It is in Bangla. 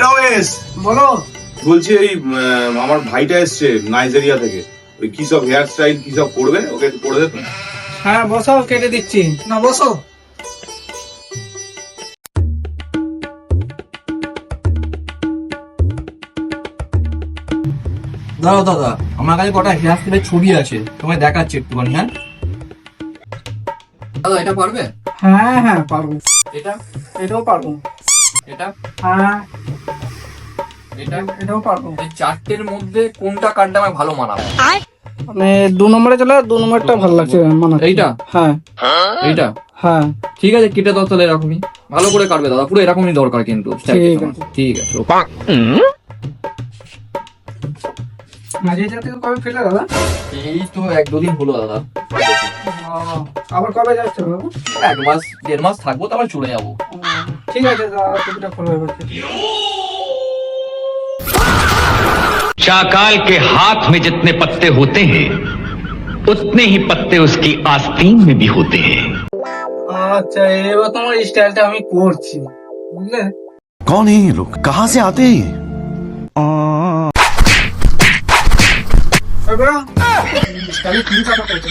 রমেশ, বলো। বলছি এই আমার ভাইটা এসছে নাইজেরিয়া থেকে, ওই কি সব হেয়ার স্টাইল কি সব করবে, ওকে একটু করে দে তো। হ্যাঁ বসো, কেটে দিচ্ছি। না বসো। দাদা দাদা, আমার কাছে কটা হেয়ার স্টাইলের ছবি আছে, তোমায় দেখাচ্ছি একটুখানি। হ্যাঁ দাদা, এটা পারবে? হ্যাঁ হ্যাঁ পারবো। এটা, এটাও পারবো। এটা, হ্যাঁ এটা, এটাও পারবো। এই চারটের মধ্যে কোনটা কাটলে আমার ভালো মানাবে? মানে 2 নম্বরে চলে, 2 নম্বরটা ভালো লাগছে মানে। এইটা? হ্যাঁ এইটা? হ্যাঁ ঠিক আছে, কেটে দাও তাহলে এরকমই। ভালো করে কাটবে দাদা, পুরো এরকমই দরকার কিন্তু। ঠিক আছে। ঠিক আছে। নাইজেরিয়া থেকে কবে ফিরলে দাদা? এই তো 1-2 দিন হলো দাদা। আবার কবে যাচ্ছে বাবু? 1-1.5 মাস থাকবো, তারপর চলে যাবো। ঠিক আছে দাদা, টুপিটা খুলে দেবো। चाकाल के हाथ में जितने पत्ते होते हैं उतने ही पत्ते उसकी आस्तीन में भी होते हैं। আচ্ছা, এবার তোমার স্টাইলটা আমি করছি, বুঝলে? कौन है ये लोग, कहाँ से आते हैं? এবার স্টাইল কি কথা বলছো?